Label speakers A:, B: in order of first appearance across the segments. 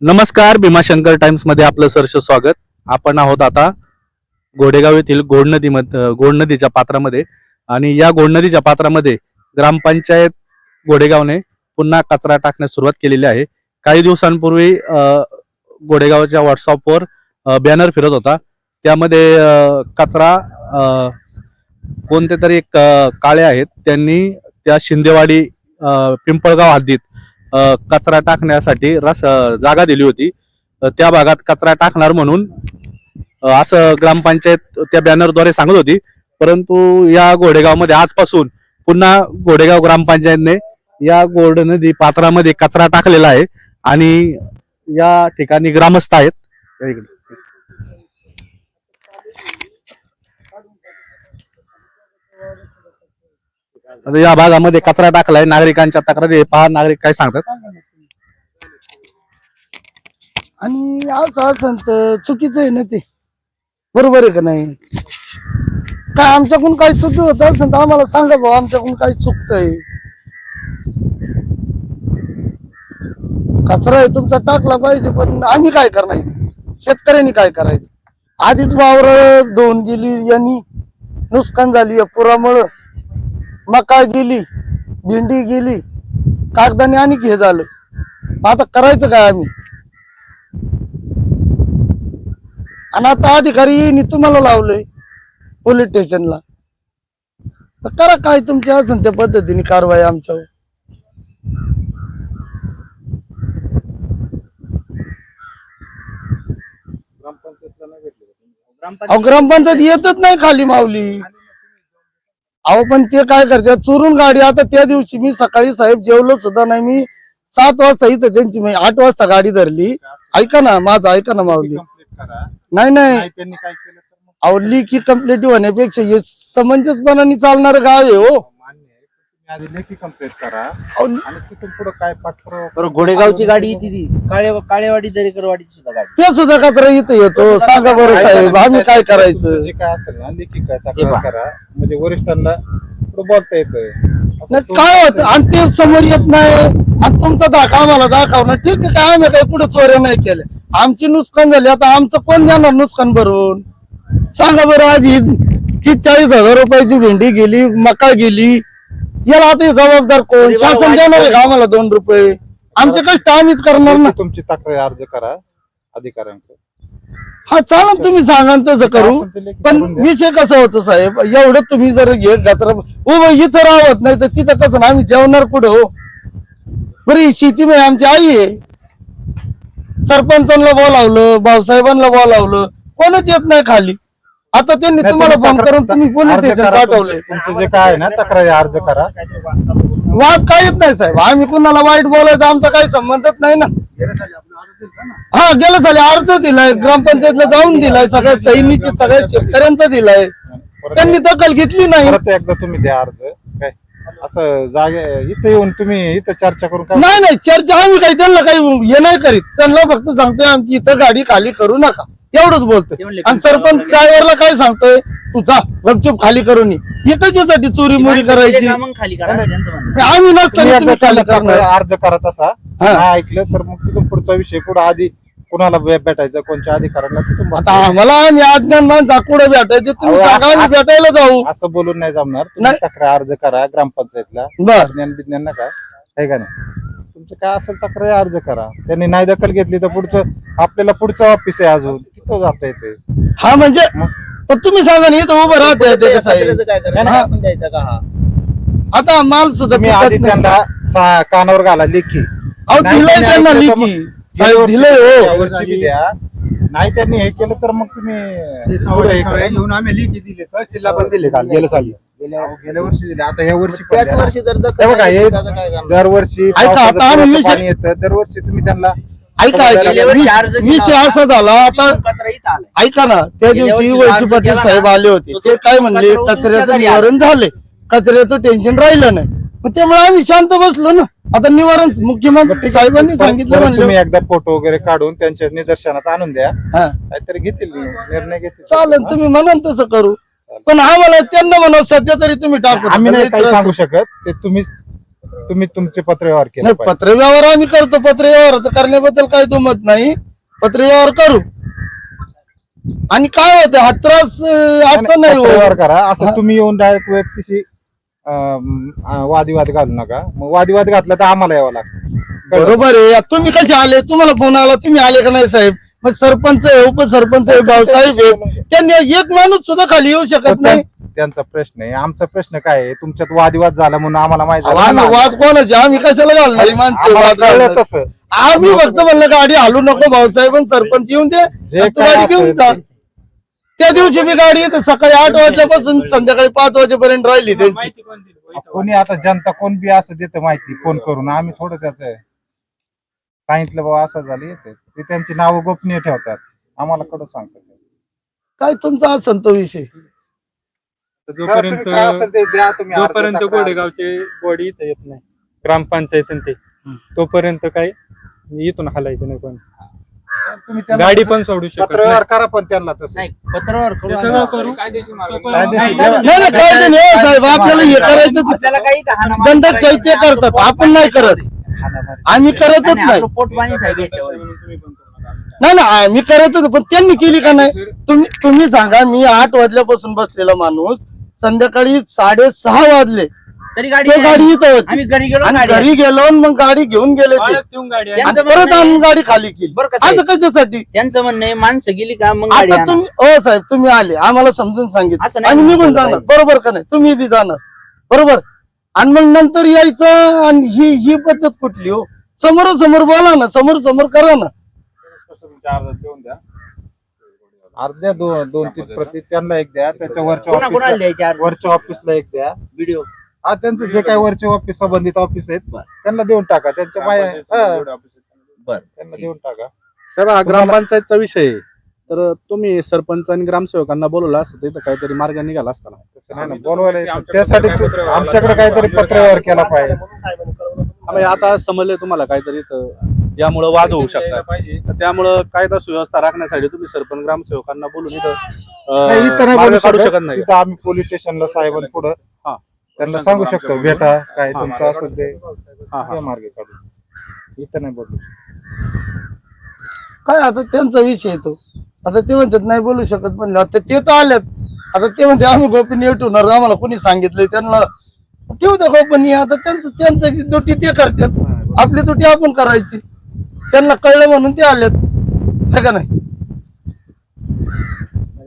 A: नमस्कार, भीमाशंकर टाइम्स मध्ये आपलं सहर्ष स्वागत. आपण आहोत आता घोडेगाव येथील घोड नदीच्या पात्रामध्ये आणि या घोड नदीच्या पात्रामध्ये ग्रामपंचायत घोडेगावने पुन्हा कचरा टाकण्यास सुरुवात केलेली आहे. काही दिवसांपूर्वी घोडेगावच्या व्हॉट्सअपवर बॅनर फिरत होता. त्यामध्ये कचरा कोणते तरी काळे आहेत त्यांनी त्या शिंदेवाडी पिंपळगाव हद्दीत कचरा टाकण्यासाठी जागा दिली होती. त्या भागात कचरा टाकणार म्हणून असं ग्रामपंचायत त्या बॅनरद्वारे सांगत होती. परंतु या घोडेगावमध्ये आजपासून पुन्हा घोडेगाव ग्रामपंचायतने या घोड नदी पात्रामध्ये कचरा टाकलेला आहे आणि या ठिकाणी ग्रामस्थ आहेत. या भागामध्ये कचरा टाकलाय. नागरिकांच्या तक्रारी पहा, नागरिक काय सांगतात.
B: आणि असं तर चुकीचं आहे ना, ते बरोबर आहे का नाही? काय आमच्याकडून काही चुकी होत असेल तर आम्हाला सांगा भाऊ, आमच्याकडून काही चुकतंय. कचरा आहे तुमचा टाकला पाहिजे, पण आम्ही काय करायचं? शेतकऱ्यांनी काय करायचं? आधीच वावर धुवून गेली, यांनी नुकसान झाली पुरामुळं. मका गेली, भेंडी गेली, कागदाने आणि हे झालं. आता करायचं काय आम्ही? आणि आता अधिकारी तुम्हाला लावलंय पोलीस स्टेशनला, तर करा काय तुमच्या असेल त्या पद्धतीने कारवाई आमच्यावर. अहो ग्रामपंचायत येतच नाही खाली माऊली. अहो पण ते काय करतात, चोरून गाडी. आता त्या दिवशी मी सकाळी साहेब जेवलो सुद्धा नाही. मी 7 वाजता इथं त्यांची 8 वाजता गाडी धरली. ऐका ना माझं, ऐका ना माऊली. नाही अहो लेखी कंप्लेंट होण्यापेक्षा हे समंजसपणाने चालणार गाव आहे हो.
C: घोडेगावची गाडी येते ती काळेवाडी दरेकरवाडीची सुद्धा गाडी,
B: ते सुद्धा कचरा इथं येतो. सांगा बरं साहेब, आम्ही काय करायचं?
D: जे काय असेल ना लेखी तक्रार करा, म्हणजे वरिष्ठांना बोलता येतं.
B: काय होत आणि ते समोर येत नाही आणि तुमचा दाखा आम्हाला दाखवणार. ठीक आहे, काय आम्ही काही पुढे चोऱ्या नाही केल्या. आमची नुकसान झाली, आता आमचं कोण देणार नुकसान भरून? सांगा बरं. आज ही 40,000 रुपयाची भेंडी गेली, मका गेली, याला आता जबाबदार कोण? शासन देणार आहे का आम्हाला 2 रुपये? आमचे कष्ट आम्हीच करणार ना.
D: तुमची तक्रार अर्ज करा अधिकाऱ्यांकडे.
B: हा चालेल, तुम्ही सांगा तसं करू. पण विषय कसा होतो साहेब, एवढं तुम्ही जर घेत कचरा उभं इथं राहत नाही तर तिथं कसं आम्ही जेवणार कुठं हो? बरी शेती म्हणजे आमची आई आहे. सरपंचांना बोलावलं, भाऊसाहेबांना बोलावलं, कोणच येत नाही खाली. आता त्यांनी तुम्हाला फोन करून तुम्ही पोलीस स्टेशन पाठवले.
D: तुमचं जे काय ना तक्रारी अर्ज करा.
B: वाद काय येत नाही साहेब, आम्ही कुणाला वाईट बोलायचं आमचा काही संबंधच नाही ना. हा गेलं झाले, अर्ज दिलाय, ग्रामपंचायतला जाऊन दिलाय, सगळ्या सैनिकी सगळ्या शेतकऱ्यांचा दिलाय. त्यांनी दखल घेतली नाही.
D: परत एकदा तुम्ही द्या अर्ज. काय असं जागे इथं येऊन तुम्ही इथं चर्चा करून काय?
B: नाही चर्चा आम्ही काही त्यांना काही हे नाही करीत. त्यांना फक्त सांगतोय आमची इथं गाडी खाली करू नका, एवढंच बोलतोय. आणि सरपंच ड्रायव्हरला काय सांगतोय, तू जा गपचूप खाली करून ये. कशासाठी चोरी मोरी करायची? आम्ही नसताना तुम्ही खाली करणार.
D: अर्ज करा तसा. ऐकलं तर मग तिथून पुढचा विषय पुढे आधी कुणाला भेटायचं, कोणत्या अधिकाऱ्यांना तिथून.
B: आता आम्हाला आम्ही अज्ञान माणसा कुठे भेटायचे तुम्ही सांगा, आम्ही भेटायला जाऊ.
D: असं बोलून नाही जमणार. तुम्ही तक्रार अर्ज करा ग्रामपंचायतला. विज्ञान नका आहे का नाही? तुमचं काय असेल तक्रार अर्ज करा. त्यांनी नाही दखल घेतली तर पुढचं आपल्याला पुढचं ऑफिस आहे अजून तिथं जाता येते.
B: हा म्हणजे पण तुम्ही सांगा ना, इथं उभं राहते कसं आहे. आता माल सुद्धा
D: मी आधी त्यांना कानावर घाला लेखी.
B: अहो दिलंय त्यांना लेखी साहेब, दिलंय हो.
D: वर्षी द्या. नाही त्यांनी हे केलं तर मग तुम्ही
E: घेऊन आम्ही लेखी दिले, तहसीलला पण दिले काल. गेल्या वर्षी दिले, आता ह्या वर्षी
C: त्याच वर्षी जर
D: हे बघा, हे दरवर्षी पाणी येतं. दरवर्षी तुम्ही त्यांना
B: ऐका विषय असा झाला. आता ऐका ना, त्या दिवशी वळसे पाटील साहेब आले होते. ते काय म्हणले, कचऱ्याचं निवारण झाले, कचऱ्याचं टेन्शन राहिलं नाही. त्यामुळे आम्ही शांत बसलो ना. आता निवारण मुख्यमंत्री साहेबांनी सांगितलं म्हणलं.
D: तुम्ही एकदा फोटो वगैरे काढून त्यांच्या निदर्शनात आणून द्या, काहीतरी घेतील निर्णय घेतील.
B: चालेल, तुम्ही म्हणाल तसं करू. पण आम्हाला त्यांना म्हणा सध्या तरी तुम्ही टाकू.
D: आम्ही नाही काही सांगू शकत, ते तुम्ही तुम्ही तुमचे पत्रव्यवहार केले
B: नाही
D: पाहिजे.
B: पत्रव्यवहार आम्ही करतो, पत्रव्यवहाराचं करण्याबद्दल काही दुमत नाही, पत्रव्यवहार करू. आणि काय होतं हा त्रास आजचा नाही
D: पत्रव्यवहार
B: हो.
D: करा. असं तुम्ही येऊन डायरेक्ट व्यक्तीशी वादविवाद घालू नका. मग वादविवाद घातला तर आम्हाला यावं लागतं.
B: बरोबर आहे. तुम्ही कसे आले, तुम्हाला फोन आला, तुम्ही आले का नाही साहेब? मग सरपंच आहे, उपसरपंच आहे, भाऊसाहेब आहेत, त्यांनी एक माणूस सुद्धा खाली येऊ शकत नाही.
D: त्यांचा प्रश्न आहे. आमचा प्रश्न काय आहे, तुमच्यात वादविवाद झाला म्हणून आम्हाला माहिती झालं
B: आम्ही
D: ना.
B: वाद कोणाचे, आम्ही कशाला घालणार माणसं
D: आम्हाला
B: वाद
D: कळलं
B: घालणार?
D: तसं.
B: आम्ही फक्त म्हणलं गाडी हलू नको, भाऊसाहेब आणि सरपंच येऊन दे,
D: जे
B: आणि तू
D: काय
B: गाडी घेऊन
D: असेल
B: जा.
D: ते-
B: त्या दिवशी मी गाडी इथं सकाळी 8 वाजल्यापासून संध्याकाळी 5 वाजेपर्यंत राहिली त्यांची.
D: कोणी आता जनता कोण बी असं देतं माहिती फोन करून. आम्ही थोडं त्याचं सांगितलं बाबा असं झालं येते ते त्यांची नावं गोपनीय ठेवतात, आम्हाला कडं सांगतात.
B: काय तुमचा असन तो विषय?
F: जोपर्यंत
D: काय असेल ते द्या तुम्ही. अर्ज
F: जोपर्यंत
D: तक्रार.
F: गोडेगावचे बॉडी इथं येत नाही, ग्रामपंचायत आणि ते तोपर्यंत काय इथून हलायचं नाही. पण
D: तुम्ही त्यांना
F: गाडी
D: तसं
F: पण सोडू शकत
D: पत्रव्यवहार करा, पण त्यांना तसं
C: नाही पत्रव्यवहार करू
F: ते
C: आम्ही.
F: सगळं करू.
D: कायदेशीर
C: नाही,
D: जेव्हा-
B: नाही नाही काय नाही हो साहेब, आपल्याला हे करायचं
C: आपल्याला काही हाणामारी
B: दंडक
C: करायची
B: साहित्य
C: नाही.
B: करतात,
C: आपलं
B: आपण नाही करत,
D: हाणामारी.
B: आम्ही करतच
C: नाही,
B: नाही.
C: आपलं पोटपाणी साहेब याच्यावर.
B: नाही ना आम्ही करतच, पण त्यांनी केली का नाही? तुम्ही सांगा, मी 8 वाजल्यापासून बसलेला माणूस, संध्याकाळी 6:30 वाजले
C: तरी गाडी
B: तो गाडी इथं होती,
C: आम्ही घरी गेलो,
B: आणि
C: गाडी
B: घरी गेलो आणि मग गाडी घेऊन गेले ते,
F: गाडी
B: आणि
C: त्यांचं
B: परत
C: म्हणणं
B: आम्ही
C: आहे-
B: गाडी खाली केली.
C: बरं का
B: आज
C: साहेब?
B: कशासाठी?
C: त्यांचं म्हणणं आहे माणसं गेली का मग गाडी
B: आता
C: आणा.
B: तुम्ही हो साहेब, तुम्ही आले आम्हाला समजून
C: असं
B: सांगितलं,
C: नाही
B: आम्ही निघून
C: म्हणलं
B: जाणार,
C: पाहिजे.
B: बरोबर का नाही? तुम्ही बी जाणार, बरोबर. आणि मग नंतर यायचं, आणि ही पद्धत कुठली हो? समोर बोला ना, समोर करा ना.
D: अर्ध्या दोन 3 प्रति त्यांना एक द्या, त्याच्या
C: कोणाला
D: वरच्या
C: द्यायचे अर्ज?
D: वरच्या ऑफिसला एक द्या.
C: व्हिडिओ
D: हा त्यांचं जे काय वरचे ऑफिस संबंधित ऑफिस आहेत त्यांना देऊन टाका. त्यांच्या
C: बर
D: त्यांना देऊन टाका.
A: साहेब हा ग्रामपंचायतचा विषय आहे. तर तुम्ही सरपंच आणि ग्रामसेवकांना बोलवलं असतं तर इथं काहीतरी मार्ग निघाला असता ना.
D: तसं नाही ना, बोलवायला येतं. त्यासाठी आमच्याकडे काहीतरी पत्रव्यवहार केला पाहिजे.
A: आम्ही आता समजले तुम्हाला काहीतरी इथं यामुळे वाद होऊ शकतात, तर त्यामुळं कायदा सुव्यवस्था राखण्यासाठी तुम्ही सरपंच ग्रामसेवकांना बोलून
D: नाही,
A: इथं
D: इथं नाही
A: मार्ग
D: बोलू
A: काढू
D: शकत.
A: शकत नाही.
D: इथं आम्ही पोलीस स्टेशनला साहेबांपुढं
A: हा.
D: त्यांना सांगू शकतो, भेटा काय
A: हा.
D: तुमचं असेल ते
A: हा, हा.
D: ते मार्ग काढू. इथं नाही बोलू.
B: काय आता त्यांचा विषय आहे तो. आता ते म्हणतात नाही बोलू शकत, म्हणलं आता ते तर आल्यात, आता ते म्हणते आम्ही गोपनीय ठेवणार, आम्हाला कोणी सांगितलंय त्यांना ठेवू द्या गोपनीय. आता त्यांची दुटी ते करतात, आपली दुटी आपण करायची. त्यांना कळलं म्हणून ते आलेत, है का नाही?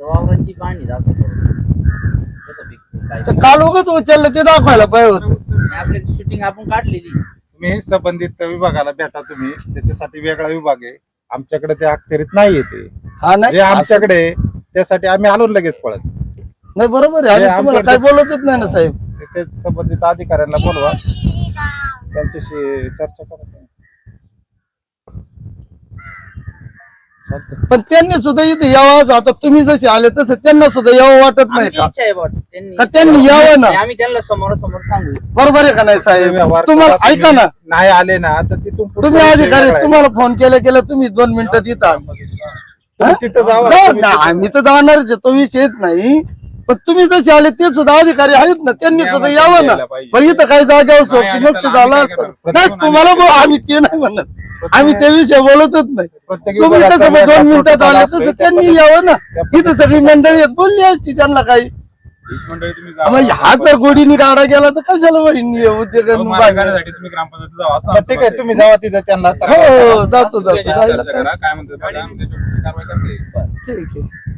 C: वावराची पाणी दाखव कसं पिकतं, काय
B: तर काल उगाच उचललं ते दाखवायला पाहिजे होतं.
C: पिकतं. आपली शूटिंग आपण काढलेली.
D: तुम्ही संबंधित विभागाला भेटा, तुम्ही त्याच्यासाठी वेगळा विभाग आहे. आमच्याकडे ते अखत्यारीत नाही येते,
B: हा
D: जे
B: नाही
D: आमच्याकडे आहे, त्यासाठी आम्ही आलो लगेच पळत.
B: नाही बरोबर आहे, आम्ही तुम्हाला काय बोलतच नाही ना साहेब.
D: ते संबंधित अधिकाऱ्यांना बोलवा, त्यांच्याशी चर्चा करा.
B: पण त्यांनी सुद्धा इथे यावं, आता तुम्ही जसे आले तसं त्यांना सुद्धा यावं वाटत नाही
C: आमची
B: का?
C: इच्छा आहे बा
B: का त्यांनी यावं ना?
C: आम्ही त्यांना समोर सांगू.
B: बरोबर आहे का नाही साहेब?
D: व्यवहार
B: तुम्हाला
D: करा,
B: ऐका ना,
D: तुम्ही नाही आले ना तर तिथून पुढचा
B: तुम्ही
D: विषय
B: अधिकारी,
D: वेगळा आहे.
B: तुम्हाला फोन केला तुम्ही 2 मिनिटात येता.
D: तुम्ही तिथं जावा.
B: जाऊ
D: तुम्ही
B: ना,
D: तिथं-
B: आम्ही तर जाणारच आहे, तो विषय येत नाही. पण तुम्ही जसे आले ते सुद्धा अधिकारी आहेत ना, त्यांनी सुद्धा यावं ना. पण इथं काही जागेवर सोक्ष झाला असतं. नाही तुम्हाला आम्ही ते नाही म्हणत, आम्ही त्याविषयी बोलतच नाही.
D: प्रत्येक
B: तुम्ही
D: विभागाचा
B: कसं
D: वेगळा
B: 2 मिनिटात
D: protocol
B: आले
D: असतो,
B: तसं
D: त्या
B: त्यांनी यावं ना.
D: त्या
B: इथं सगळी मंडळी आहेत, बोलली असती त्यांना काही. मग हा जर गोडीने गाडा गेला तर कशाला वहिनी उद्योग
D: बरं, ठीक आहे, तुम्ही जावा तिथं त्यांना
B: हो जातो जायला काय. ठीक आहे.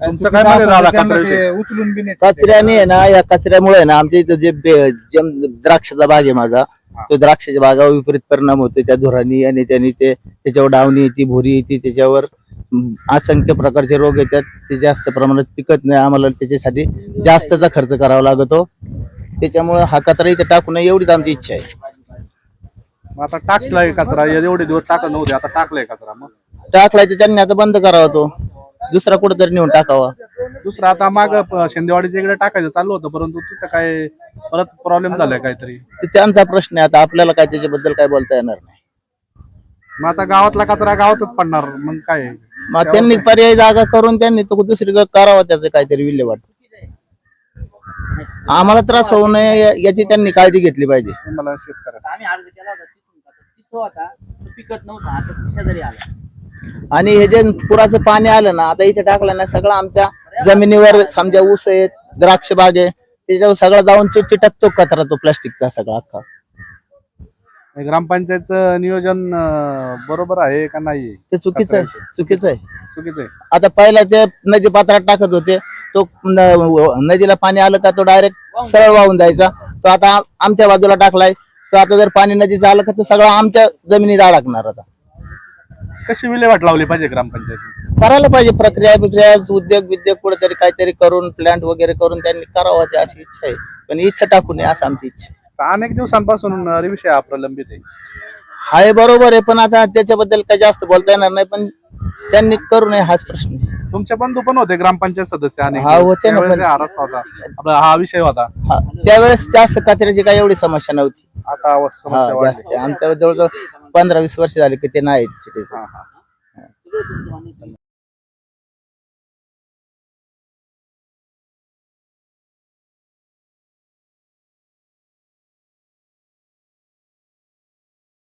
A: तुमचं काय म्हणणं आहे दादा
D: त्यांना
A: कचऱ्याविषयी?
D: ते उचलून बी नेतात.
G: कचऱ्याने आहे ना, या कचऱ्यामुळे आहे ना आमच्या इथं जे द्राक्षाचा बाग आहे माझा, तो द्राक्षाच्या बागावर विपरीत परिणाम होतो त्या धुरांनी, आणि त्यांनी ते त्याच्यावर डावणी येते, भुरी येते, त्याच्यावर असंख्य प्रकारचे रोग येतात. ते जास्त प्रमाणात पिकत नाही, आम्हाला त्याच्यासाठी जास्तचा खर्च करावा लागतो. त्याच्यामुळे हा कचरा इथे टाकू नये एवढीच आमची इच्छा आहे.
A: मग आता टाकलाय कचरा, एवढे दिवस टाकत नव्हते, आता टाकलाय कचरा. मग
G: टाकलाय तर त्यांनी आता बंद करावा, तो दुसरा कुठेतरी नेऊन टाकावा.
A: दुसरं आता माग शिंदेवाडीच्या इकडे टाकायचं चालू होतं, परंतु तिथं काय परत प्रॉब्लेम झालाय काहीतरी.
G: ते त्यांचा प्रश्न आहे, आता आपल्याला काय त्याच्याबद्दल काय बोलता येणार नाही.
A: मग आता गावातला कचरा गावातच पडणार, मग काय?
G: मग त्यांनी पर्यायी जागा करून त्यांनी तो दुसरी करावा, त्याचं काहीतरी विल्हेवाट. आम्हाला त्रास होऊ नये याची त्यांनी काळजी घेतली पाहिजे.
E: मला शेतकऱ्याला
C: आम्ही अर्ज केला होता तिथं होता तो पिकत नव्हता आता तो शेजारी आला.
G: आणि हे जे पुराचं पाणी आलं ना आता इथे टाकलं ना सगळं आमच्या जमिनीवर समजा ऊस आहेत, द्राक्ष बाग आहे, त्याच्यावर सगळं जाऊन चिटकतो कचरा तो प्लास्टिकचा सगळा अख्खा.
A: ग्रामपंचायतचं नियोजन बरोबर आहे का नाही?
G: ते चुकीचं आहे, चुकीचं आहे.
A: चुकीचं आहे.
G: आता पहिला ते नदी पात्रात टाकत होते, तो नदीला पाणी आलं का तो डायरेक्ट सरळ वाहून जायचा. तो आता आमच्या बाजूला टाकलाय, तो आता जर पाणी नदीचं आलं का तो सगळं आमच्या जमिनीत अडकणार. आता
A: कशी विल्हेवाट लावली पाहिजे ग्रामपंचायत?
G: करायला पाहिजे प्रक्रिया बिक्रिया, उद्योग कुठेतरी काहीतरी करून प्लांट वगैरे करून त्यांनी करावं, ती अशी इच्छा आहे. पण इच्छा टाकू नये असं आमची इच्छा आहे.
A: अनेक दिवसांपासून विषय हा प्रलंबित आहे.
G: हाय बरोबर आहे, पण आता त्याच्याबद्दल काही जास्त बोलता येणार नाही. पण त्यांनी करू नये हाच प्रश्न आहे.
A: तुमचे बंधू पण होते ग्रामपंचायत सदस्य अनेक
G: हा,
A: दिवस.
G: होते ना,
A: त्यावेळेस
G: पण-
A: हा रस्ता होता, आपला हा विषय होता.
G: त्यावेळेस जास्त कचऱ्याची काही एवढी समस्या नव्हती.
A: आता समस्या
G: हा,
A: वाढली.
G: जास्त आमच्या जवळजवळ 15-20 वर्ष झाली की ते नाही.
A: हा, हा.